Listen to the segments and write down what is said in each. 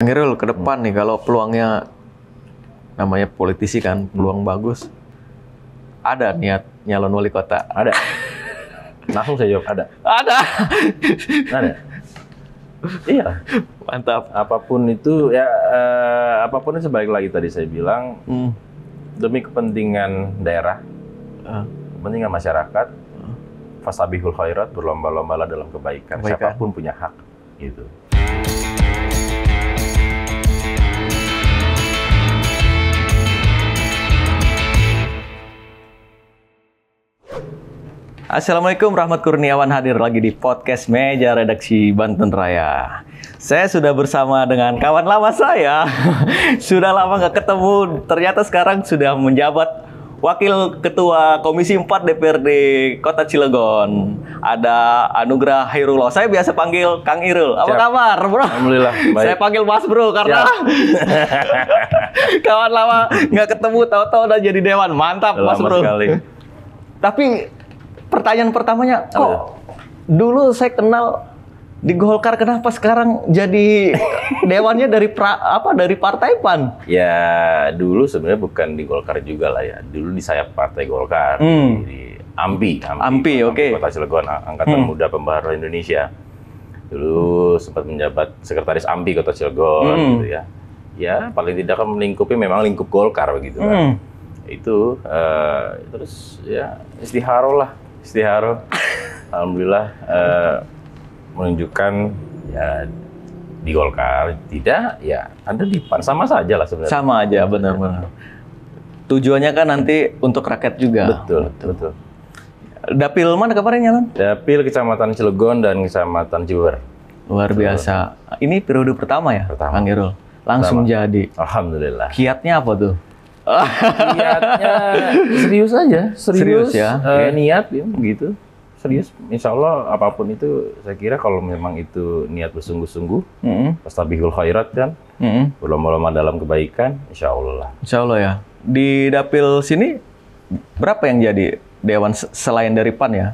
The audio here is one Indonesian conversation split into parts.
Ngerul ke depan nih kalau peluangnya namanya politisi kan, peluang bagus. Ada niat nyalon wali kota? Ada. Langsung saya jawab ada. Ada. Ada. Iya. Mantap. Apapun itu ya, apapun itu sebalik lagi tadi saya bilang demi kepentingan daerah, kepentingan masyarakat, fasabihul khairat, berlomba-lombalah dalam kebaikan. Siapapun punya hak gitu. Assalamualaikum, Rahmat Kurniawan hadir lagi di podcast Meja Redaksi Banten Raya. Saya sudah bersama dengan kawan lama saya. Sudah lama nggak ketemu, ternyata sekarang sudah menjabat Wakil Ketua Komisi 4 DPRD Kota Cilegon. Ada Anugrah Hairullah. Saya biasa panggil Kang Irul. Apa kabar, bro? Alhamdulillah, baik. Saya panggil Mas Bro karena kawan lama nggak ketemu, tahu-tahu udah jadi dewan. Mantap, Mas Bro. Sekali. Tapi pertanyaan pertamanya, kok dulu saya kenal di Golkar, kenapa sekarang jadi dewannya dari dari Partai PAN? Ya dulu sebenarnya bukan di Golkar juga lah ya. Dulu di sayap Partai Golkar di AMPI, oke. Kota Cilegon, Angkatan Muda Pembaharuan Indonesia. Dulu sempat menjabat sekretaris AMPI Kota Cilegon, gitu ya. Ya paling tidak kan melingkupi memang lingkup Golkar begitu kan. Itu terus ya istiharo. Alhamdulillah menunjukkan ya di Golkar, tidak ya Anda di PAN, sama saja lah sebenarnya. Sama aja, benar-benar. Tujuannya kan nanti untuk rakyat juga. Betul. Dapil mana kemarin, Lan? Dapil Kecamatan Cilegon dan Kecamatan Ciwer. Luar biasa. Ini periode pertama ya, Pertama. Kang Irul? Langsung jadi. Alhamdulillah. Kiatnya apa tuh? Niatnya serius aja, Serius ya? Niat ya, gitu. Serius, insya Allah apapun itu, saya kira kalau memang itu niat bersungguh-sungguh, fastabihul khairat kan, berlomba-lomba dalam kebaikan, insya Allah lah. Insya Allah ya. Di dapil sini berapa yang jadi dewan selain dari PAN ya?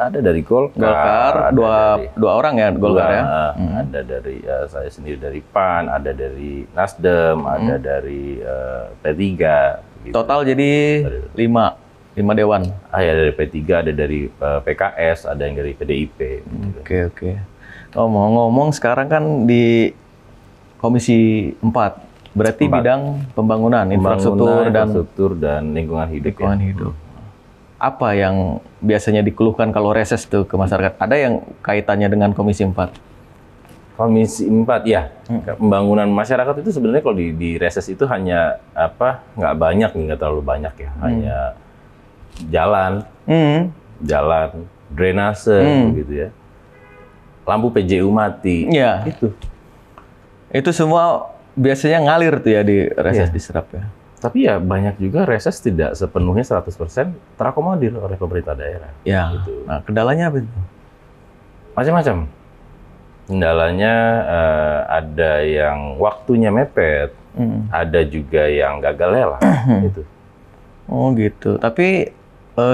Ada dari Golkar, dua orang ya Golkar ya. Ada dari saya sendiri dari PAN, ada dari Nasdem, ada dari P3. Gitu. Total jadi 5 dewan. Ya dari P3, ada dari PKS, ada yang dari PDIP. Oke. Ngomong-ngomong sekarang kan di Komisi 4, berarti bidang pembangunan, infrastruktur dan lingkungan hidup. Hidup. Apa yang biasanya dikeluhkan kalau reses tuh ke masyarakat? Ada yang kaitannya dengan Komisi 4? Komisi 4 ya, pembangunan masyarakat itu sebenarnya kalau di reses itu hanya nggak banyak nih, nggak terlalu banyak ya, hanya jalan, drainase, gitu ya, lampu PJU mati, itu semua biasanya ngalir tuh ya di reses diserap ya. Tapi ya banyak juga reses tidak sepenuhnya 100% terakomodir oleh pemerintah daerah. Ya. Gitu. Nah, kendalanya apa itu? Macam-macam. Kendalanya ada yang waktunya mepet, ada juga yang gagal lelang. Gitu. Oh gitu. Tapi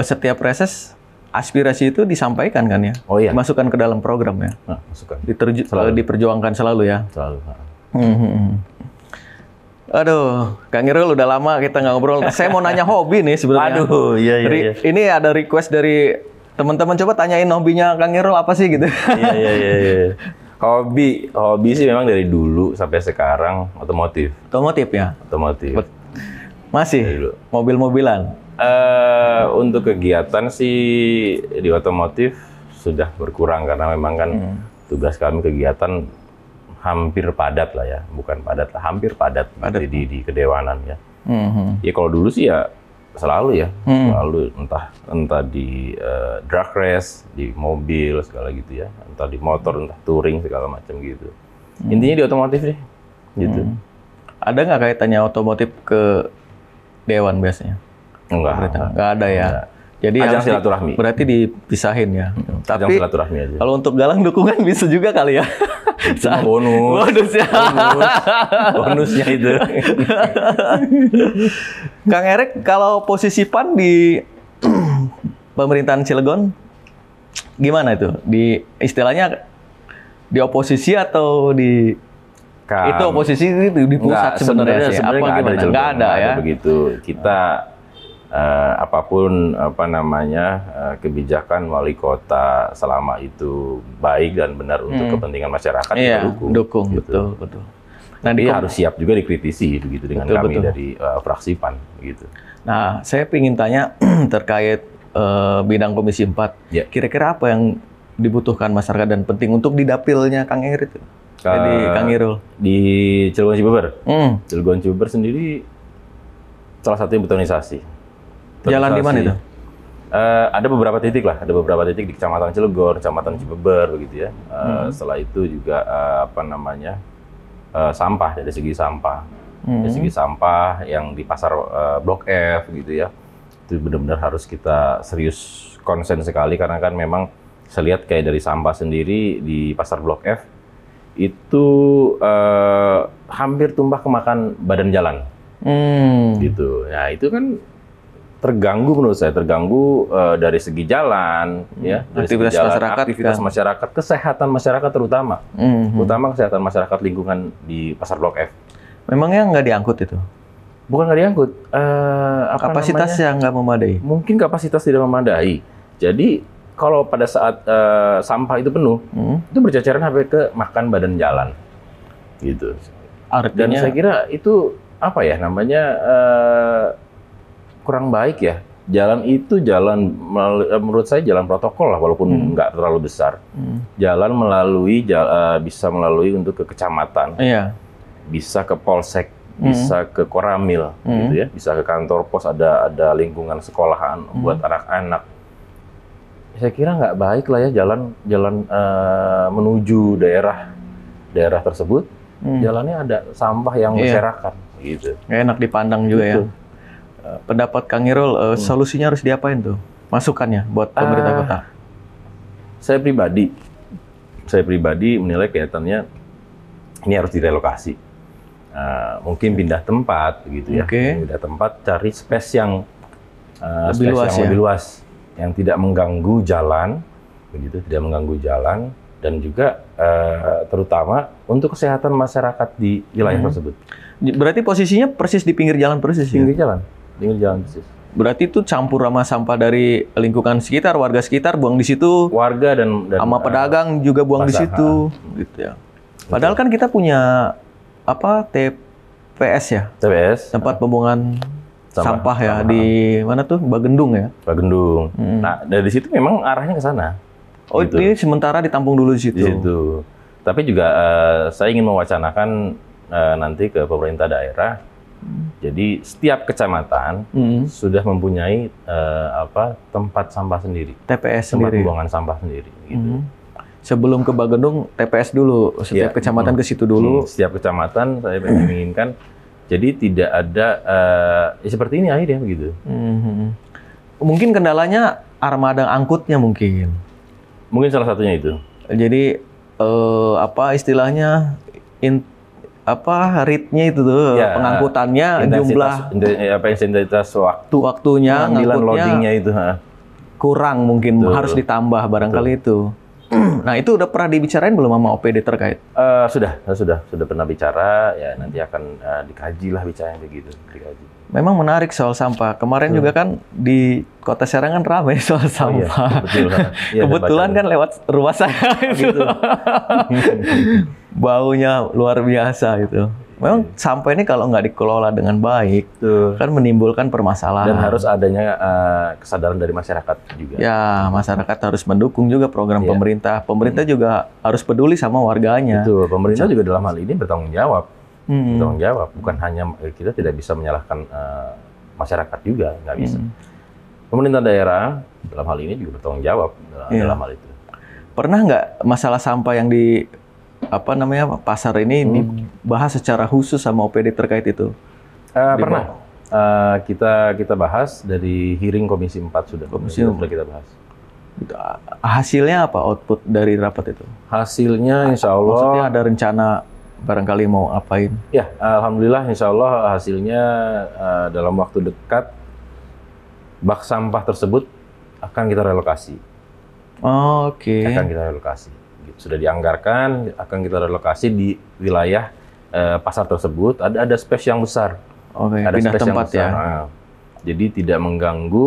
setiap reses aspirasi itu disampaikan kan ya? Oh iya. Dimasukkan ke dalam program ya? Masukkan. Diperjuangkan selalu ya? Selalu. Aduh, Kang Irul udah lama kita nggak ngobrol. Saya mau nanya hobi nih sebenarnya. Aduh, iya. Ini ada request dari teman-teman, coba tanyain hobinya Kang Irul apa sih gitu. Iya. Hobi sih memang dari dulu sampai sekarang otomotif. Otomotif ya? Otomotif. Masih? Mobil-mobilan? Untuk kegiatan sih di otomotif sudah berkurang karena memang kan tugas kami kegiatan hampir padat lah ya, bukan padat lah, hampir padat. Di kedewanan ya. Ya kalau dulu sih ya selalu ya, selalu entah di drag race, di mobil segala gitu ya, entah di motor, entah touring segala macam gitu. Intinya di otomotif deh, gitu. Ada nggak kaitannya otomotif ke dewan biasanya? Nggak ada ya. Enggak. Jadi ajang silaturahmi. Berarti dipisahin ya. Tapi ajang silaturahmi aja. Kalau untuk galang dukungan bisa juga kali ya. Bonus ya. Bonusnya itu. Kang Erik, kalau posisi PAN di pemerintahan Cilegon gimana itu? Di istilahnya di oposisi atau di Itu oposisi itu di pusat sebenarnya sih. Apa gimana? Nggak ada ya. Begitu. Kita apapun kebijakan wali kota selama itu baik dan benar untuk kepentingan masyarakat, iya, kita dukung. Gitu. Betul. Nah, dia harus siap juga dikritisi gitu dengan kami dari fraksi PAN gitu. Nah, saya ingin tanya terkait bidang Komisi 4. Ya. Kira-kira apa yang dibutuhkan masyarakat dan penting untuk di dapilnya Kang Engrit itu? Jadi Kang Irul. Di Cilegon Cibeber. Cilegon Cibeber sendiri salah satunya betonisasi. Jalan di mana itu? Ada beberapa titik lah, ada beberapa titik di Kecamatan Cilegon, Kecamatan Cibeber begitu ya. Setelah itu juga sampah, dari segi sampah. Dari segi sampah yang di pasar Blok F gitu ya. Itu benar-benar harus kita serius konsen sekali karena kan memang saya lihat kayak dari sampah sendiri di pasar Blok F itu hampir tumbah kemakan badan jalan. Gitu. Nah, itu kan terganggu menurut saya, dari segi jalan, ya, dari aktivitas segi jalan, masyarakat, aktivitas masyarakat, kesehatan masyarakat terutama, kesehatan masyarakat lingkungan di pasar Blok F. Memangnya nggak diangkut itu? Bukan nggak diangkut, kapasitasnya nggak memadai. Mungkin kapasitas tidak memadai. Jadi kalau pada saat sampah itu penuh, itu berceceran sampai ke makan badan jalan, gitu. Artinya, dan saya kira itu kurang baik ya. Jalan itu menurut saya jalan protokol lah, walaupun nggak terlalu besar. Jalan bisa melalui untuk ke kecamatan, bisa ke polsek, bisa ke koramil, gitu ya, bisa ke kantor pos, ada lingkungan sekolahan buat anak-anak. Saya kira nggak baik lah ya jalan menuju daerah tersebut, jalannya ada sampah yang berserakan, gitu. Nggak enak dipandang juga ya. Pendapat Kang Irul, solusinya harus diapain tuh? Masukannya buat pemerintah kota? Saya pribadi menilai kelihatannya ini harus direlokasi. Mungkin pindah tempat gitu ya. Pindah tempat, cari space yang lebih luas, yang tidak mengganggu jalan, begitu, tidak mengganggu jalan, dan juga terutama untuk kesehatan masyarakat di wilayah tersebut. Berarti posisinya persis di pinggir jalan persis. Pinggir jalan persis. Berarti itu campur sama sampah dari lingkungan sekitar, warga sekitar buang di situ. Warga dan sama pedagang juga buang di situ, gitu ya. Padahal kan kita punya TPS ya? TPS. Tempat pembuangan sampah ya di mana tuh? Bagendung ya? Bagendung. Nah, dari situ memang arahnya ke sana. Oh, gitu. Ini sementara ditampung dulu di situ. Di situ. Tapi juga saya ingin mewacanakan nanti ke pemerintah daerah. Jadi setiap kecamatan sudah mempunyai tempat sampah sendiri. TPS tempat sendiri. Pembuangan sampah sendiri. Gitu. Sebelum ke Bagendung, TPS dulu. Setiap kecamatan ke situ dulu. Setiap kecamatan saya menginginkan. Jadi tidak ada seperti ini akhirnya begitu. Mungkin kendalanya armada angkutnya mungkin. Mungkin salah satunya itu. Jadi istilahnya rate-nya itu tuh ya, pengangkutannya intensitas waktunya pengambilan loadingnya itu kurang mungkin harus ditambah barangkali itu. Nah, itu udah pernah dibicarain belum sama OPD terkait? Sudah pernah bicara, ya nanti akan dikaji lah bicaranya begitu, dikaji. Memang menarik soal sampah. Kemarin juga kan di Kota Serang kan ramai soal sampah. Betul. Ya, kebetulan kan lewat rumah saya itu. Gitu. Baunya luar biasa itu. Memang sampah ini kalau nggak dikelola dengan baik, kan menimbulkan permasalahan. Dan harus adanya kesadaran dari masyarakat juga. Ya, masyarakat harus mendukung juga program pemerintah. Pemerintah juga harus peduli sama warganya. Betul. Pemerintah juga dalam hal ini bertanggung jawab. Bertanggung jawab. Bukan hanya kita tidak bisa menyalahkan masyarakat juga, nggak bisa. Pemerintah daerah dalam hal ini juga bertanggung jawab dalam hal itu. Pernah nggak masalah sampah yang di pasar ini dibahas secara khusus sama OPD terkait itu? Pernah. Kita bahas dari hearing Komisi 4 sudah kita bahas. Hasilnya apa output dari rapat itu? Hasilnya insya Allah. Maksudnya ada rencana barangkali mau apain? Ya, alhamdulillah insya Allah hasilnya dalam waktu dekat bak sampah tersebut akan kita relokasi. Oke. Akan kita relokasi. Sudah dianggarkan, akan kita relokasi di wilayah pasar tersebut ada space yang besar. Oke, Ada pindah space yang tempat besar. ya. Nah, jadi tidak mengganggu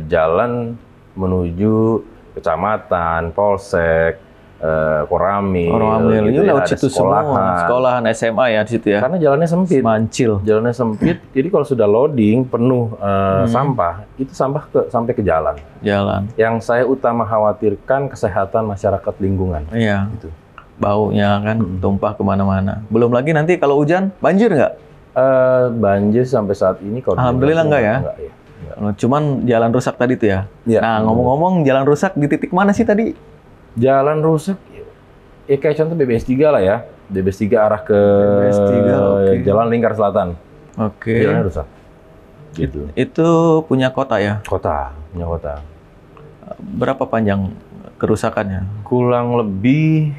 jalan menuju kecamatan, polsek, Koramil, Koramil gitu ini ya, lewat ada situ semua. Sekolahan SMA ya di situ ya. Karena jalannya sempit. Mancil. Jalannya sempit, jadi kalau sudah loading penuh sampah, itu sampah sampai ke jalan. Jalan. Yang saya utama khawatirkan kesehatan masyarakat lingkungan. Iya. Gitu. Baunya kan tumpah kemana-mana. Belum lagi nanti kalau hujan, banjir nggak? Banjir sampai saat ini kalau Alhamdulillah enggak ya? Enggak, ya. Enggak. Cuman jalan rusak tadi tuh ya. Iya. Nah, ngomong-ngomong jalan rusak di titik mana sih tadi? Jalan rusak, ya kayak contoh BBS 3 lah ya. BBS 3 arah ke BBS 3, oke. Jalan Lingkar Selatan. Oke. Jalannya rusak. Gitu. Itu punya kota ya? Kota, punya kota. Berapa panjang kerusakannya? Kurang lebih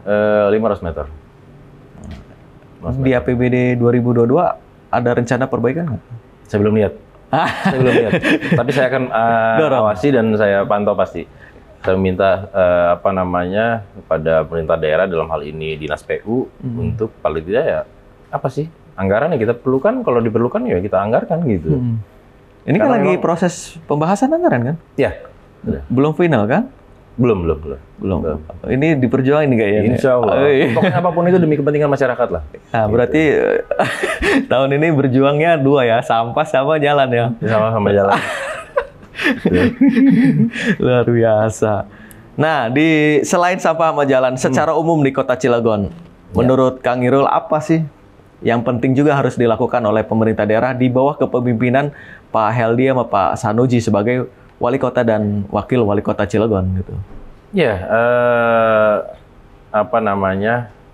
500 meter. Di APBD 2022 ada rencana perbaikan nggak? Saya belum lihat. Saya belum lihat. Tapi saya akan awasi dan saya pantau pasti. Saya minta kepada pemerintah daerah dalam hal ini Dinas PU untuk paling tidak ya apa sih anggaran yang kita perlukan, kalau diperlukan ya kita anggarkan gitu. Ini kan Karena lagi memang- proses pembahasan anggaran kan? Ya, Belum final kan? belum. Ini diperjuangin nih kayaknya. Insya Allah. Oh, iya. Pokoknya apapun itu demi kepentingan masyarakat lah. Nah, berarti tahun ini berjuangnya dua ya, sampah sama jalan ya. Sama-sama jalan. Luar biasa. Nah, selain sampah sama jalan, secara umum di Kota Cilegon, menurut Kang Irul apa sih yang penting juga harus dilakukan oleh pemerintah daerah di bawah kepemimpinan Pak Heldi sama Pak Sanuji sebagai wali kota dan wakil wali kota Cilegon gitu? Ya,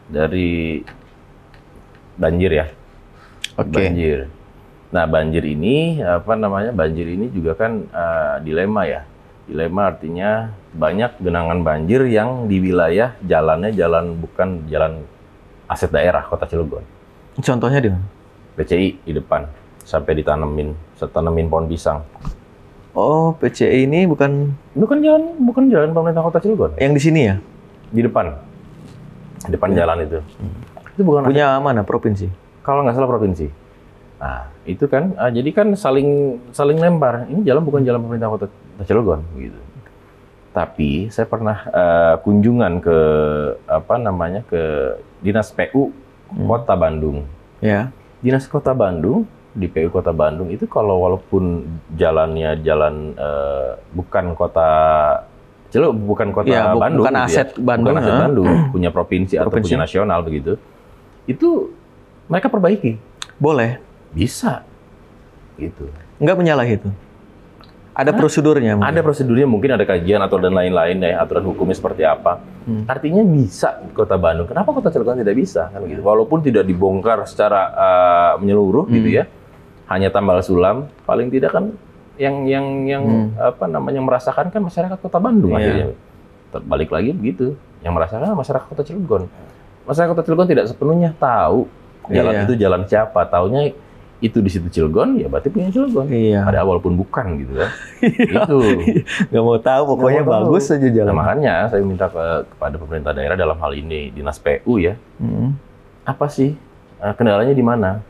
dari banjir ya. Oke. Banjir. Nah, banjir ini juga kan dilema ya. Dilema artinya banyak genangan banjir yang di wilayah jalannya bukan jalan aset daerah Kota Cilegon. Contohnya di mana? PCI di depan sampai tanemin pohon pisang. Oh, PCI ini bukan Bukan jalan pemerintah Kota Cilegon. yang di sini ya? Di depan. Di depan jalan itu. Itu bukan Punya mana? Provinsi? kalau nggak salah provinsi. Nah, itu kan jadi kan saling lempar. Ini jalan bukan jalan pemerintah Kota Cilegon gitu. Tapi saya pernah kunjungan ke ke Dinas PU Kota Bandung. Ya. Dinas Kota Bandung di PU Kota Bandung itu walaupun jalannya bukan kota Ya, Bandung, bukan gitu aset Bandung, bukan aset Bandung, punya provinsi atau Provinsi. punya nasional begitu. Itu mereka perbaiki. Boleh. Bisa. Gitu. Nggak menyalahi itu. Ada prosedurnya. mungkin. Ada prosedurnya, mungkin ada kajian atau dan lain-lain ya, aturan hukumnya seperti apa. Artinya bisa di Kota Bandung. Kenapa Kota Cilegon tidak bisa kan gitu? Walaupun tidak dibongkar secara menyeluruh gitu ya. Hanya tambal sulam, paling tidak kan yang merasakan kan masyarakat Kota Bandung akhirnya. Balik lagi begitu. Yang merasakan masyarakat Kota Cilegon. Masyarakat Kota Cilegon tidak sepenuhnya tahu jalan itu jalan siapa. Taunya itu di situ Cilegon, ya berarti punya Cilegon. Iya. Padahal walaupun bukan gitu kan. Itu. Nggak mau tahu, pokoknya Nggak mau bagus tahu. aja jalan. Nah, makanya saya minta kepada pemerintah daerah dalam hal ini Dinas PU ya. Apa sih kendalanya di mana?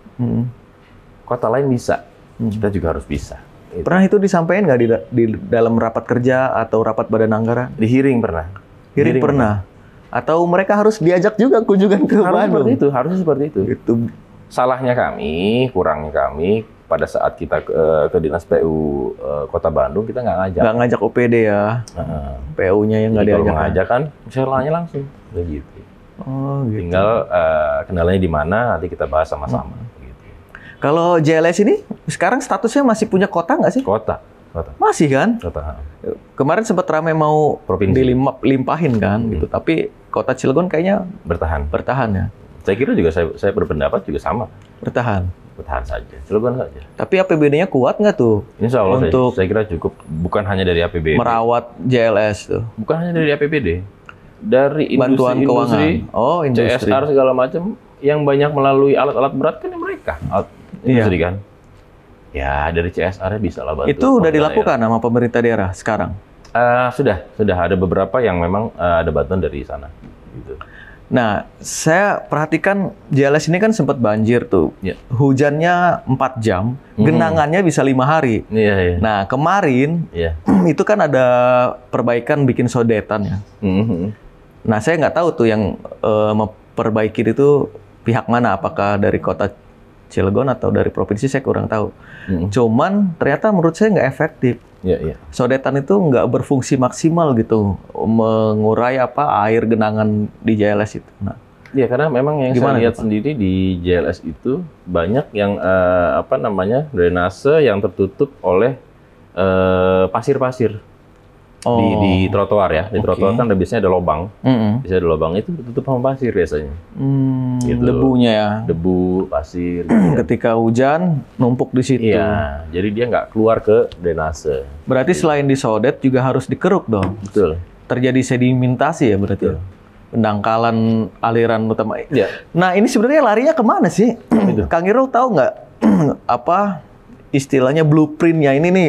Kota lain bisa, kita juga harus bisa. Gitu. Pernah itu disampaikan nggak di dalam rapat kerja atau rapat badan anggaran? Di hearing pernah. Hearing pernah. Atau mereka harus diajak juga kunjungan ke Bandung? Harusnya seperti itu. Itu Salahnya kami, kurangnya kami pada saat kita ke Dinas PU Kota Bandung, kita nggak ngajak OPD ya, PU-nya yang nggak Jadi kalau diajak. mengajak kan, misalnya langsung, begitu. Oh, gitu. Tinggal kendalanya di mana, nanti kita bahas sama-sama. Gitu. Kalau JLS ini sekarang statusnya masih punya kota nggak sih? Kota. Masih kan? Kota. Kemarin sempat ramai mau Provinsi. dilimpahin kan, gitu. Tapi Kota Cilegon kayaknya bertahan ya. Saya kira juga saya berpendapat juga sama. Bertahan saja. Cilegon saja. Tapi APBD-nya kuat nggak tuh? Insya Allah untuk saya kira cukup. Bukan hanya dari APBD. merawat JLS tuh. Bukan hanya dari APBD. Dari Bantuan keuangan. industri, Oh, industri. CSR segala macam yang banyak melalui alat-alat berat kan yang mereka. Industri kan. Ya, dari CSR-nya bisa lah bantu. Itu udah dilakukan sama pemerintah daerah sekarang? Sudah ada beberapa yang memang ada bantuan dari sana. Gitu. Nah, saya perhatikan JLS ini kan sempat banjir tuh. Ya. Hujannya 4 jam, genangannya bisa 5 hari. Iya, iya. Nah, kemarin Iya. itu kan ada perbaikan bikin sodetan ya. Mhm. Nah, saya nggak tahu tuh yang memperbaiki itu pihak mana, apakah dari kota Cilegon atau dari provinsi, saya kurang tahu. Cuman ternyata menurut saya nggak efektif. Iya, iya. Sodetan itu nggak berfungsi maksimal gitu, mengurai air genangan di JLS itu. Nah, Iya, karena memang yang Gimana saya lihat tuh, Pak? sendiri di JLS itu banyak yang drainase yang tertutup oleh pasir-pasir di trotoar ya. Di Oke. trotoar kan biasanya ada lubang. mm-mm. Biasanya ada lubang itu tertutup sama pasir biasanya. Gitu. Debunya ya. Debu, pasir. Gitu. Ketika hujan numpuk di situ. Iya, jadi dia nggak keluar ke drainase. Berarti selain disodet juga harus dikeruk dong. Betul. Terjadi sedimentasi ya berarti. Pendangkalan aliran utama. Iya. Nah, ini sebenarnya larinya kemana sih? Kang Irul tahu nggak apa istilahnya blueprintnya ini nih,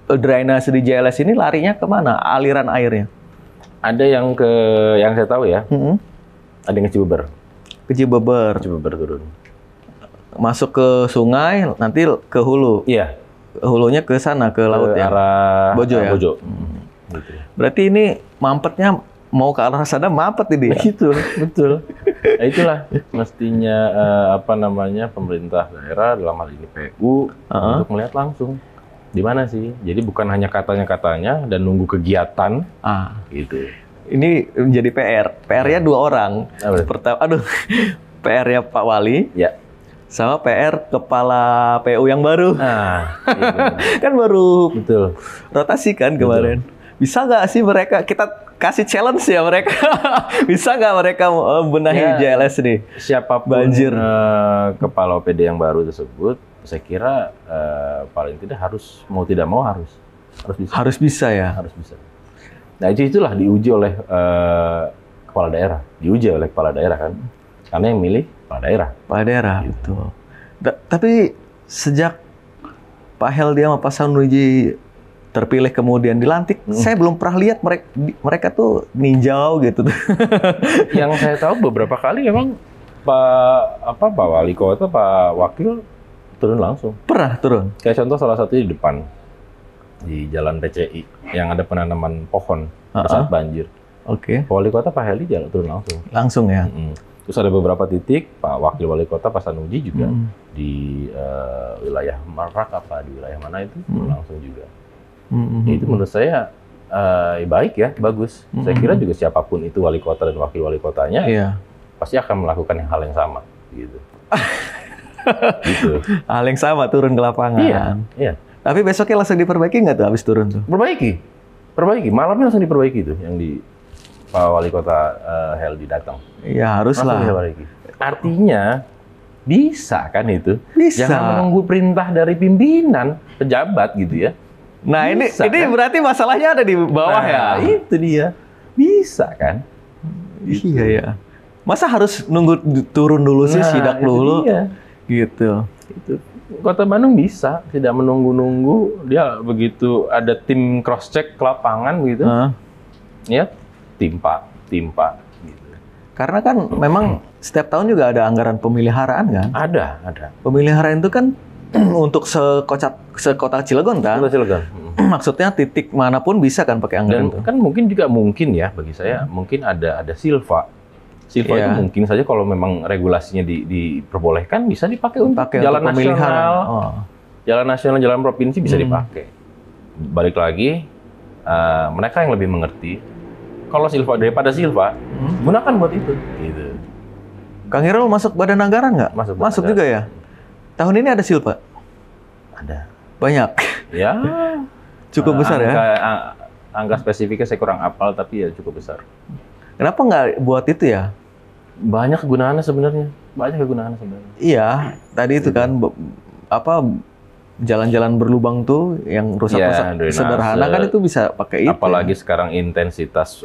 drainase di JLS ini larinya kemana aliran airnya? Ada yang saya tahu ya, ada yang ke Cibeber. Ke Cibeber, Cibeber turun. masuk ke sungai, nanti ke hulu. Iya. Hulunya ke sana, ke laut Ke ya? arah Bojo ya? Bojo. Gitu. Berarti ini mampetnya mau ke arah sana mampet ini ya? Begitu, betul. Nah, itulah mestinya pemerintah daerah dalam hal ini PU untuk melihat langsung di mana sih. Jadi bukan hanya katanya dan nunggu kegiatan gitu. Ini menjadi PR. PR-nya 2 orang. Apa? Pertama, PR-nya Pak Wali, Ya. sama PR Kepala PU yang baru. Nah, iya, Kan baru betul. rotasi kan kemarin. Bisa nggak sih mereka, kita kasih challenge ya mereka, bisa nggak mereka benahi Ya. JLS nih? Siapapun Banjir. kepala OPD yang baru tersebut, saya kira paling tidak mau tidak mau harus bisa. Harus bisa ya. Harus bisa. Nah, itulah diuji oleh kepala daerah. Diuji oleh kepala daerah kan. Karena yang milih kepala daerah. Kepala daerah, betul. Tapi sejak Pak Heldi sama Pak Sanuji terpilih kemudian dilantik, saya belum pernah lihat mereka tuh ninjau gitu. Yang saya tahu beberapa kali memang Pak Wali Kota, Pak Wakil turun langsung. Pernah turun? Kayak contoh salah satunya di depan, di Jalan PCI, yang ada penanaman pohon saat banjir. Oke. Pak Wali Kota, Pak Heli turun langsung. Langsung ya? Terus ada beberapa titik, Pak Wakil Wali Kota, Pak Sanuji juga di wilayah Merak di wilayah mana itu turun langsung juga. Ya, itu menurut saya baik ya, bagus. Saya kira juga siapapun itu wali kota dan wakil wali kotanya, pasti akan melakukan hal yang sama, gitu. Gitu. Hal yang sama, turun ke lapangan. Iya. Tapi besoknya langsung diperbaiki nggak tuh habis turun tuh? Perbaiki. Malamnya langsung diperbaiki tuh, yang di Pak Wali Kota Heldi datang. Iya, harus Langsung lah. diperbaiki. Artinya bisa kan itu? Bisa. Jangan menunggu perintah dari pimpinan, pejabat gitu ya. Nah, Bisa, ini kan? berarti masalahnya ada di bawah ya? Itu dia. Bisa kan? Iya ya. Masa harus nunggu turun dulu sih, sidak itu dulu? dia. Gitu. Itu. Kota Bandung bisa, tidak menunggu-nunggu. Dia begitu ada tim cross check ke lapangan gitu. Ya, timpa gitu. Karena kan memang setiap tahun juga ada anggaran pemeliharaan kan? Ada. Pemeliharaan itu kan untuk sekota Cilegon kan? Kota Cilegon. Maksudnya titik manapun bisa kan pakai anggaran Dan itu? kan mungkin ya bagi saya mungkin ada Silva. Silva Iya. itu mungkin saja kalau memang regulasinya diperbolehkan bisa dipakai untuk Pakai jalan untuk pemeliharaan. nasional. Jalan nasional, jalan provinsi bisa dipakai. Balik lagi, mereka yang lebih mengerti. Kalau daripada Silva, gunakan buat itu. Gitu. Kang Irul masuk badan anggaran nggak? Masuk juga ya? Tahun ini ada Silva? Ada. Banyak. Ya. Cukup besar ya? Angka spesifiknya saya kurang hafal, tapi ya cukup besar. Kenapa nggak buat itu ya? Banyak kegunaannya sebenarnya. Iya, tadi itu kan jalan-jalan berlubang tuh yang rusak-rusak drainase. sederhana kan itu bisa pakai itu. Apalagi sekarang intensitas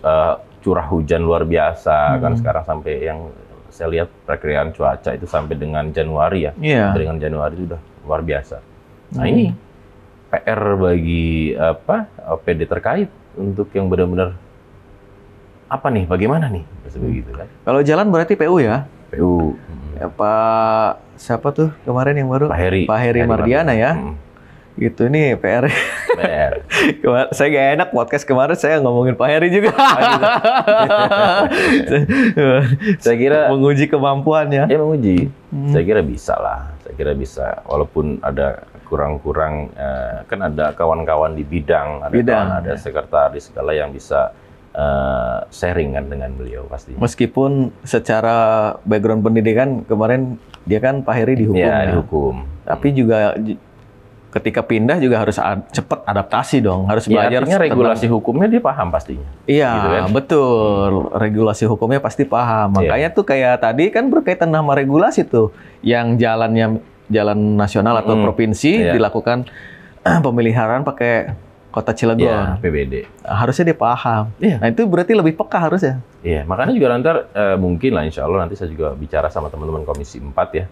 curah hujan luar biasa kan sekarang sampai yang saya lihat perkiraan cuaca itu sampai dengan Januari ya. Iya. Sampai dengan Januari itu udah luar biasa. Nah, ini PR bagi OPD terkait untuk yang benar-benar apa nih, bagaimana nih, begitu kan. Kalau jalan berarti PU ya? PU. Ya, Pak siapa tuh kemarin yang baru? Pak Heri Mardiana ya. Gitu ini PR. Saya gak enak podcast kemarin saya ngomongin Pak Heri juga. Saya kira menguji kemampuannya. Ya menguji. Saya kira bisa lah. Saya kira bisa. Walaupun ada kurang-kurang, kan ada kawan-kawan di bidang, ada sekretaris segala yang bisa sharing kan dengan beliau pasti. Meskipun secara background pendidikan kemarin dia kan Pak Heri dihukum ya. Dihukum. Tapi juga ketika pindah juga harus cepat adaptasi dong, harus belajar. Artinya regulasi hukumnya dia paham pastinya. Iya, gitu kan? Betul. Regulasi hukumnya pasti paham. Makanya tuh kayak tadi kan berkaitan sama regulasi tuh, yang jalan nasional atau provinsi dilakukan pemeliharaan pakai kota Cilegon. PBD. Harusnya dia paham. Nah itu berarti lebih peka harusnya. Iya, makanya juga nanti mungkin lah insya Allah nanti saya juga bicara sama teman-teman Komisi 4 ya,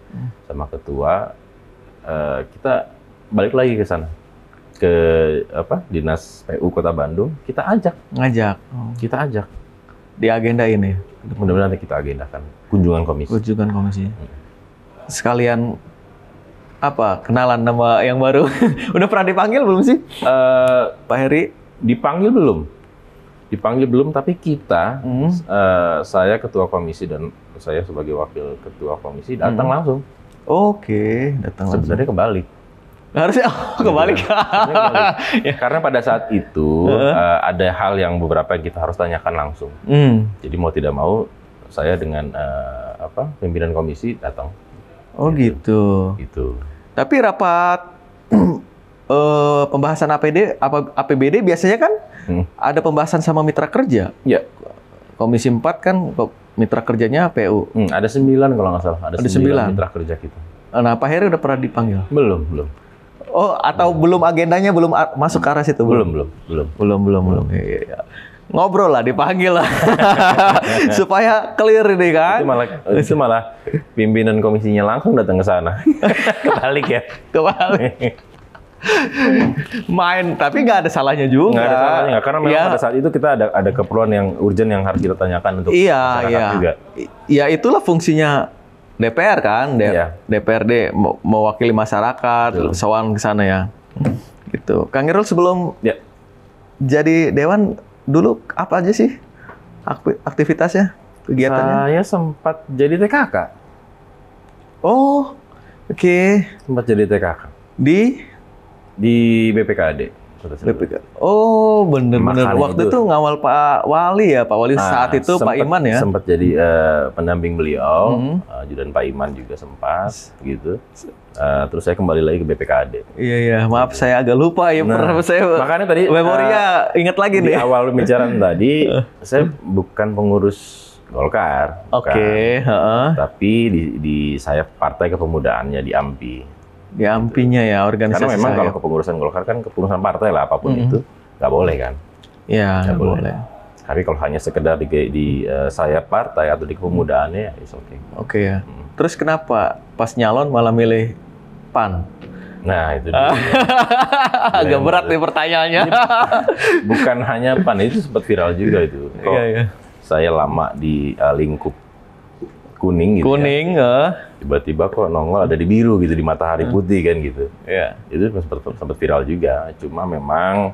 sama ketua, kita balik lagi ke sana, ke Dinas PU Kota Bandung, kita ngajak di agenda ini. Mudah-mudahan nanti kita agendakan kunjungan komisi. Sekalian kenalan nama yang baru. Udah pernah dipanggil belum sih? Pak Heri? Dipanggil belum, tapi kita, saya ketua komisi dan saya sebagai wakil ketua komisi datang langsung. Oke, datang langsung. Sebenarnya kebalik. Harusnya kebalik. Karena pada saat itu ada hal yang beberapa yang kita harus tanyakan langsung. Jadi mau tidak mau saya dengan pimpinan komisi datang. Oh gitu. Tapi rapat pembahasan APBD biasanya kan ada pembahasan sama mitra kerja. Ya. Komisi 4 kan mitra kerjanya PU. Ada 9 kalau nggak salah. Ada 9 mitra kerja kita. Nah, Pak Heri udah pernah dipanggil? Belum. Oh, atau belum agendanya belum masuk ke arah situ? Belum. Iya. Ngobrol lah, dipanggil lah. Supaya clear ini kan. Itu malah pimpinan komisinya langsung datang ke sana. Kebalik ya. Main, tapi nggak ada salahnya juga. Nggak ada salahnya, karena memang pada saat itu kita ada keperluan yang urgent yang harus kita tanyakan untuk masyarakat juga. Iya, itulah fungsinya DPR kan, DPRD mewakili masyarakat, sowan ke sana ya. Gitu. Kang Irul sebelum jadi dewan dulu apa aja sih aktivitasnya, kegiatannya? Saya sempat jadi TKK. Oh, oke. Sempat jadi TKK. Di BPKD. Oh, bener-bener. Waktu itu ngawal Pak Wali ya, Pak Wali saat itu Pak Iman ya. Sempat jadi pendamping beliau, dan Pak Iman juga sempat, gitu. Terus saya kembali lagi ke BPKD. Iya, maaf saya agak lupa ya. Makanya tadi memorinya ingat lagi di nih. awal pembicaraan tadi, saya bukan pengurus Golkar. Oke. Tapi di sayap Partai Kepemudaannya di AMPI. Di AMPI-nya ya, organisasi. Karena memang kalau kepengurusan Golkar kan kepengurusan partai lah, apapun itu nggak boleh kan? Iya, nggak boleh. Tapi kalau hanya sekedar di sayap partai atau di kepemudaannya, ya oke. Oke ya. Terus kenapa pas nyalon malah milih PAN? Nah itu dia. Agak berat nih pertanyaannya. Bukan hanya PAN, itu sempat viral juga itu. Iya. Saya lama di lingkup kuning gitu. Tiba-tiba kok nongol ada di biru gitu, di matahari putih kan gitu. Iya. Itu sempat viral juga. Cuma memang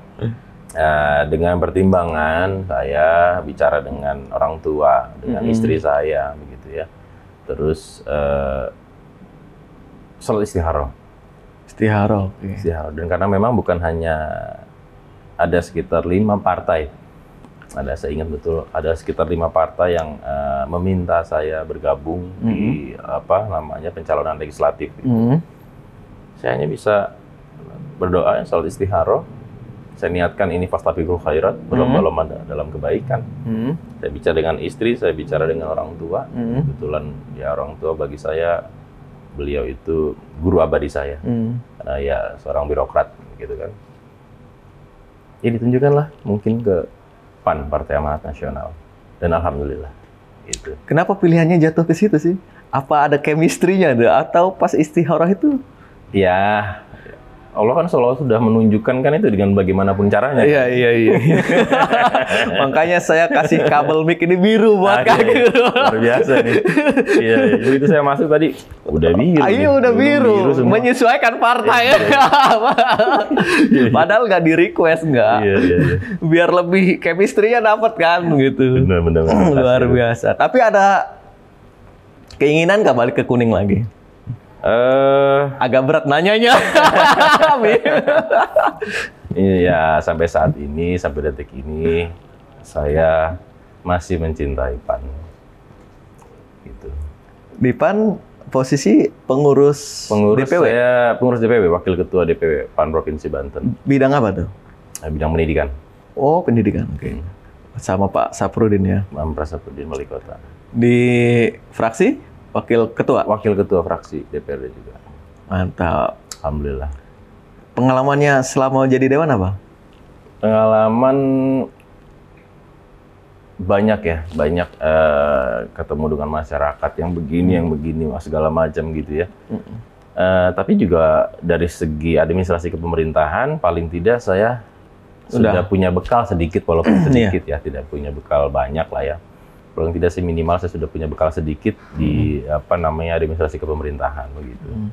dengan pertimbangan saya bicara dengan orang tua, dengan istri saya begitu ya. Terus salat istikharah. Istihara. Dan karena memang bukan hanya ada sekitar 5 partai. Saya ingat betul ada sekitar 5 partai yang meminta saya bergabung di pencalonan legislatif. Gitu. Saya hanya bisa berdoa, salat istikharah. Saya niatkan ini fastabiqul khairat, berlomba-lomba dalam kebaikan. Saya bicara dengan istri, saya bicara dengan orang tua. Kebetulan ya orang tua bagi saya, beliau itu guru abadi saya. Karena ya seorang birokrat gitu kan. Ya ditunjukkanlah mungkin ke PAN, Partai Amanat Nasional. Dan alhamdulillah itu. Kenapa pilihannya jatuh ke situ sih? Apa ada chemistry-nya atau pas istikharah itu? Ya, Allah kan selalu sudah menunjukkan kan itu dengan bagaimanapun caranya. Iya. Makanya saya kasih kabel mic ini biru buat Kang Irul. Luar biasa nih. Iya, begitu saya masuk tadi udah biru. Ayo udah biru menyesuaikan partai. Padahal nggak di request nggak. Iya. Biar lebih chemistry-nya dapat kan gitu. Benar. Luar biasa. Tapi ada keinginan nggak balik ke kuning lagi? Agak berat nanyanya. Iya, sampai saat ini, sampai detik ini, saya masih mencintai PAN. Gitu. Di PAN posisi pengurus DPW? Saya pengurus DPW, wakil ketua DPW PAN Provinsi Banten. Bidang apa tuh? Bidang pendidikan. Oh, pendidikan. Oke. Sama Pak Saprudin ya? Mampras Saprudin Wali Kota. Di fraksi? Wakil ketua? Wakil ketua fraksi DPRD juga. Mantap. Alhamdulillah. Pengalamannya selama jadi dewan apa? Pengalaman banyak ya, ketemu dengan masyarakat yang begini, segala macam gitu ya. Tapi juga dari segi administrasi kepemerintahan, paling tidak saya sudah punya bekal sedikit, walaupun sedikit ya, tidak punya bekal banyak lah ya. Paling tidak sih minimal saya sudah punya bekal sedikit di administrasi kepemerintahan begitu.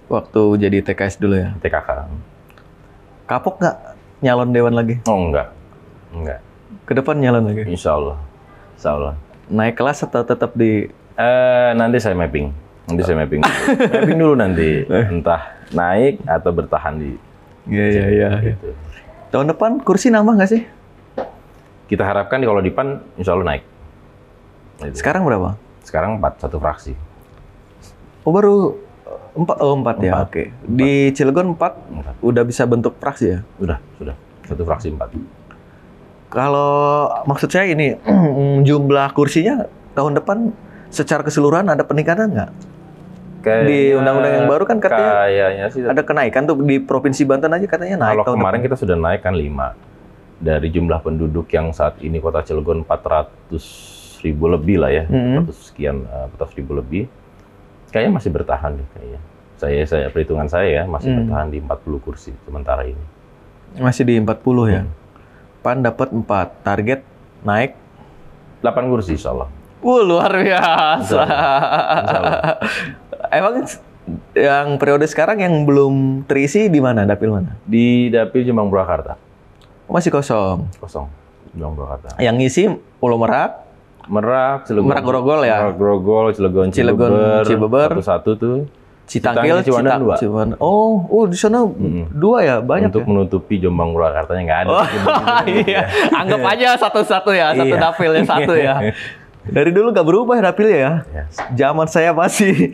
Waktu jadi TKS dulu ya? TKK. Kapok nggak nyalon dewan lagi? Oh enggak. Ke depan nyalon lagi? Insya Allah. Naik kelas atau tetap di? Nanti saya mapping. Mapping dulu nanti. Entah naik atau bertahan di. Iya. Gitu. Tahun depan kursi nambah nggak sih? Kita harapkan kalau di PAN insya Allah naik. Gitu. Sekarang berapa? Sekarang 4, satu fraksi. Oh baru 4 ya? Oke. Di Cilegon 4 udah bisa bentuk fraksi ya? Sudah. Satu fraksi 4. Kalau maksud saya ini, jumlah kursinya tahun depan secara keseluruhan ada peningkatan nggak? Di undang-undang yang baru kan katanya kayaknya sih ada kenaikan tuh di Provinsi Banten aja katanya naik. Kalau kemarin kita sudah naik kan 5. Dari jumlah penduduk yang saat ini Kota Cilegon 400.000 lebih lah ya, 400.000 lebih. Kayaknya masih bertahan deh kayaknya. Saya perhitungan saya ya masih bertahan di 40 kursi sementara ini. Masih di 40 ya. PAN dapat 4, target naik 8 kursi insyaallah. Luar biasa. Insyaallah. Emang yang periode sekarang yang belum terisi di mana? Dapil mana? Di Dapil Jombang Purwakarta. Masih kosong. Jombang Purwakarta. Yang ngisi Pulau Merak, Cilegon. Merak Grogol ya. Merak Grogol, Cilegon, Cibeber. Satu tuh. Citangkil, Ciwandan 2. Oh di sana 2 ya, banyak untuk ya? menutupi Jombang Purwakartanya nggak ada. Iya. Anggap aja satu-satu ya, satu dapilnya satu ya. Dari dulu nggak berubah ya dapilnya ya. Zaman saya masih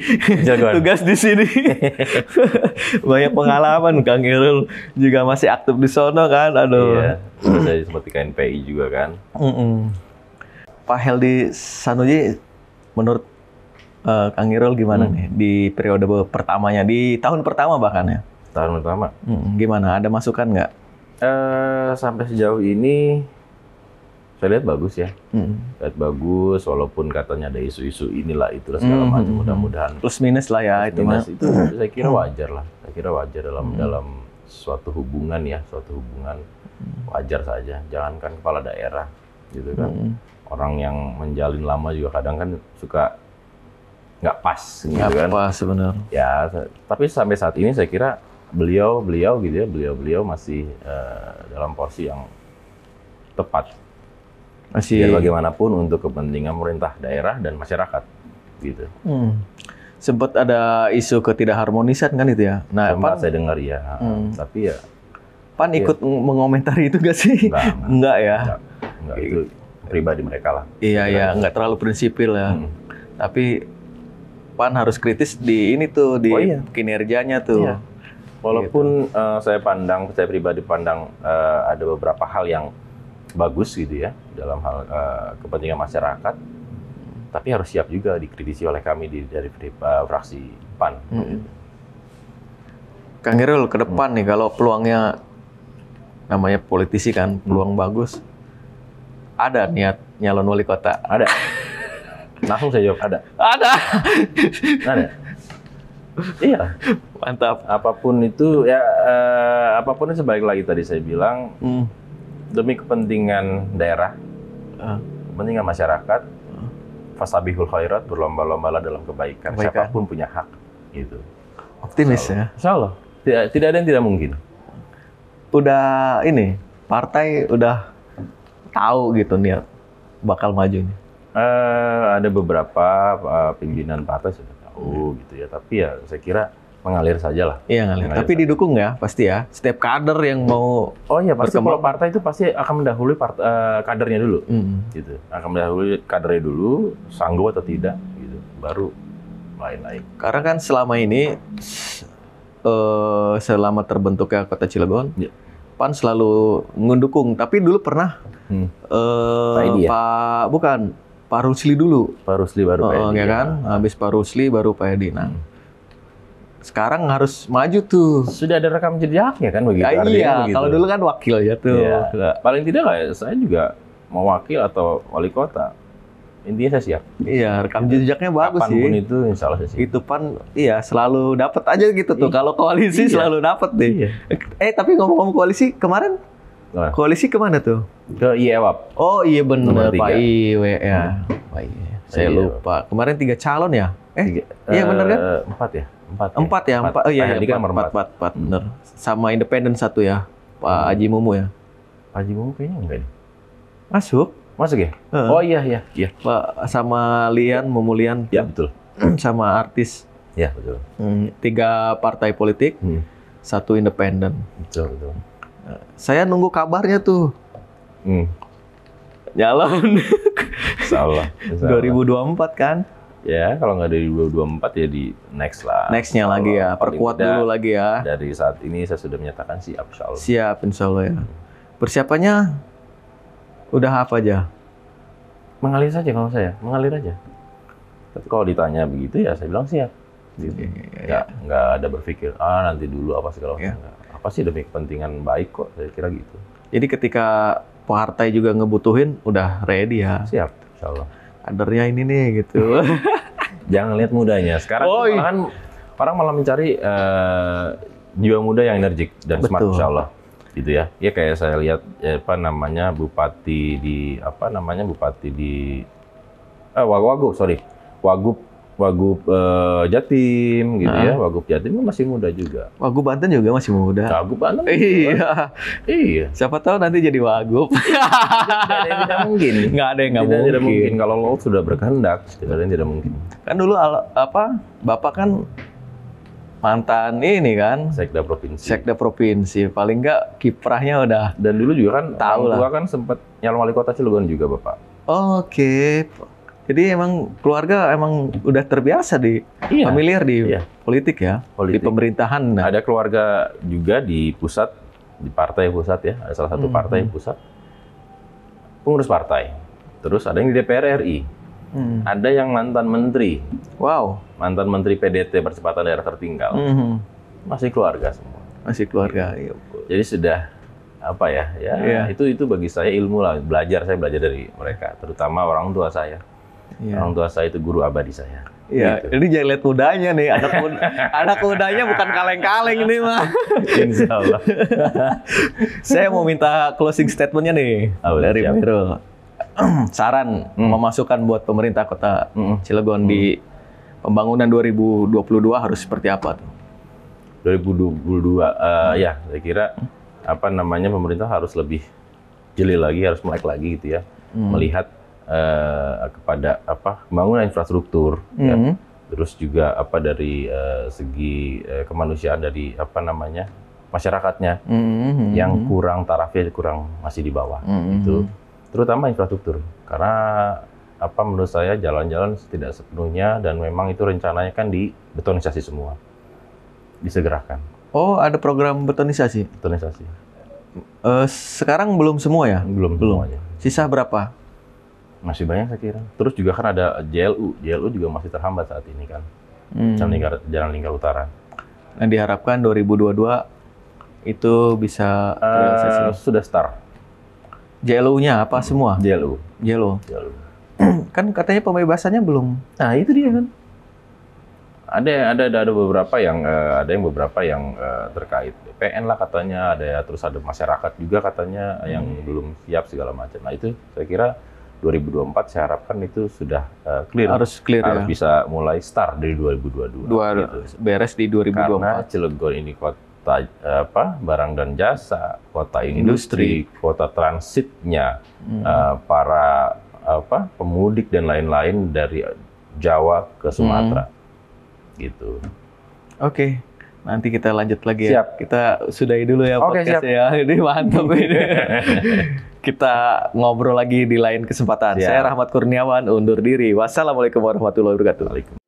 tugas di sini. Banyak pengalaman, Kang Irul juga masih aktif di sono kan. Aduh. Iya. Saya sempat di KNPI juga kan. Pak Heldi Sanuji, menurut Kang Irul gimana nih di periode pertamanya, di tahun pertama bahkan ya? Tahun pertama. Gimana? Ada masukan nggak? Sampai sejauh ini saya lihat bagus ya. Lihat bagus, walaupun katanya ada isu-isu inilah itulah segala macam. Mudah-mudahan plus minus lah ya itu mah. Itu saya kira wajar lah. Saya kira wajar dalam suatu hubungan ya, wajar saja. Jangankan kepala daerah gitu kan. Orang yang menjalin lama juga kadang kan suka nggak pas gitu kan. Nggak pas sebenarnya. Ya, tapi sampai saat ini saya kira beliau gitu ya, beliau masih dalam porsi yang tepat. Masih. Biar bagaimanapun untuk kepentingan pemerintah daerah dan masyarakat gitu. Sempat ada isu ketidakharmonisan kan itu ya. Nah, sempat saya dengar ya. Tapi ya PAN ikut mengomentari itu nggak sih? Enggak ya. Enggak, itu pribadi mereka lah. Iya, nggak terlalu prinsipil ya. Tapi PAN harus kritis di ini tuh, di kinerjanya tuh. Iya. Walaupun saya pribadi pandang ada beberapa hal yang bagus gitu ya dalam hal kepentingan masyarakat, tapi harus siap juga dikritisi oleh kami dari fraksi PAN. Kang Irul, ke depan nih kalau peluangnya, namanya politisi kan, peluang bagus, ada niat nyalon wali kota? Ada. Langsung saya jawab ada. Ada. Iya, Mantap. apapun itu ya, apapun itu sebalik lagi tadi saya bilang demi kepentingan daerah, Ah, kepentingan masyarakat, fasabihul khairat, berlomba-lombalah dalam kebaikan. Kebaikan. Siapapun punya hak, gitu. optimis ya. Insya Allah, tidak ada yang tidak mungkin. Udah ini, partai udah tahu gitu niat bakal maju nih. Ada beberapa pimpinan partai sudah tahu gitu ya, tapi ya saya kira mengalir saja lah. Iya ngalir. Tapi didukung ya pasti ya. Setiap kader yang mau Oh iya, pasti berkembang. kalau partai itu pasti akan mendahului kadernya dulu, Mm. gitu. Akan mendahului kadernya dulu, sanggup atau tidak, gitu. Baru lain-lain. Karena kan selama ini selama terbentuknya Kota Cilegon, Ya. PAN selalu ngedukung. Tapi dulu pernah Pak Edi ya? Pak Rusli dulu. Pak Rusli baru Pak Edi, Ya kan? Habis Pak Rusli baru Pak Edi. Nah, sekarang harus maju tuh. Sudah ada rekam jejaknya kan begitu? Ya, artinya iya, begitu. kalau dulu kan wakil ya tuh. Iya. Paling tidak lah, saya juga mau wakil atau wali kota. Intinya saya siap. Iya, rekam jejaknya bagus Kapanpun sih. itu insya Allah saya siap. Itu PAN, iya selalu dapat aja gitu tuh. Kalau koalisi Iya. selalu dapat deh. Iya. Tapi ngomong-ngomong koalisi kemarin, Nah, koalisi kemana tuh? ke IEWAP. Oh iya bener, Nomor 3. Pak Iwe ya. Pak Iwe. Saya Iya. lupa. Kemarin 3 calon ya? Iya bener kan? 4 ya? 4 4 ya? 4. Oh iya, Pak Hadi kan nomor 4. 4, bener. Sama independen 1 ya, Pak Haji Mumu ya. Pak Haji Mumu kayaknya enggak deh. Masuk. Masuk ya? Heeh. Oh iya, iya. Iya, Pak sama Lian, Mumu Lian. ya, betul. Sama artis. Iya, betul. 3 partai politik, 1 independen. Betul, betul. Saya nunggu kabarnya tuh. Jalan. Insyaallah. 2024 kan? Ya, kalau nggak dari 2024 ya di next lah. Next-nya lagi ya, Kalau paling perkuat tidak, dulu lagi ya. Dari saat ini saya sudah menyatakan siap, insyaallah. Siap, insya Allah ya. Persiapannya udah apa aja? Mengalir saja kalau saya, mengalir aja. Tapi kalau ditanya begitu ya saya bilang siap. Gitu. Nggak ada berpikir, nanti dulu apa segala macam. Iya. Nggak. Apa sih demi kepentingan baik kok, saya kira gitu. Jadi ketika partai juga ngebutuhin, udah ready ya. Siap, insyaallah. Kadernya ini nih gitu. Jangan lihat mudanya. Sekarang Oh, malahan orang malah mencari jiwa muda yang energik dan smart, Betul. insyaallah. Gitu ya. Ya kayak saya lihat bupati di Wagub Jatim gitu ya. Wagub Jatim kan masih muda juga. Wagub Banten juga masih muda. Wagub Banten. Iya. Iya. Siapa tahu nanti jadi Wagub. Tidak ada yang tidak mungkin. Nggak ada yang nggak Tidak mungkin. mungkin. Kalau lo sudah berkehendak, tidak ada yang tidak mungkin. Kan dulu Bapak kan mantan ini kan, Sekda provinsi. Sekda provinsi. Paling nggak kiprahnya udah. Dan dulu juga kan Tahu orang tua lah. kan sempat nyalon wali kota Cilegon juga, Bapak. Oke. Jadi emang keluarga emang udah terbiasa di familiar di Iya. politik ya, Politik. di pemerintahan. Nah. Ada keluarga juga di pusat, di partai pusat ya. Ada salah satu partai pusat. Pengurus partai. Terus ada yang di DPR RI. Ada yang mantan menteri. Wow. Mantan menteri PDT Percepatan Daerah Tertinggal. Masih keluarga semua. Masih keluarga. Iya. Jadi sudah apa ya? Ya Iya. itu bagi saya ilmu lah. Saya belajar dari mereka, terutama orang tua saya. Iya. Orang tua saya itu guru abadi saya. Iya, Gitu. ini jangan lihat mudanya nih. Anak mudanya bukan kaleng-kaleng ini mah. Insya Allah. Saya mau minta closing statementnya nih dari siap. Mirul. Saran memasukkan buat pemerintah Kota Cilegon di pembangunan 2022 harus seperti apa tuh? 2022 ya saya kira pemerintah harus lebih jeli lagi, harus melek lagi gitu ya, melihat kepada pembangunan infrastruktur ya. Terus juga dari segi kemanusiaan dari masyarakatnya yang kurang tarafnya masih di bawah gitu, terutama infrastruktur, karena menurut saya jalan-jalan tidak sepenuhnya dan memang itu rencananya kan dibetonisasi semua, disegerakan Oh, ada program betonisasi. betonisasi. Sekarang belum semua ya? Belum semuanya. Sisa berapa? Masih banyak saya kira. Terus juga kan ada JLU juga masih terhambat saat ini kan. Jalan Lingkar Utara. Nah, diharapkan 2022 itu bisa realisasi. Sudah start. JLU-nya apa semua? JLU. JLU. Kan katanya pembebasannya belum. Nah itu dia kan. Ada beberapa yang terkait BPN lah katanya, terus ada masyarakat juga katanya yang belum siap segala macam. Nah itu saya kira 2024 saya harapkan itu sudah clear. Harus clear harus ya. bisa mulai start dari 2022. Gitu. Beres di 2024. Karena Cilegon ini kota barang dan jasa, kota industri, kota transitnya para pemudik dan lain-lain dari Jawa ke Sumatera. Gitu. Oke, nanti kita lanjut lagi ya. Siap. Kita sudahi dulu ya podcast ya. Ini mantap ini. Kita ngobrol lagi di lain kesempatan. Siap. Saya Rahmat Kurniawan undur diri. Wassalamualaikum warahmatullahi wabarakatuh.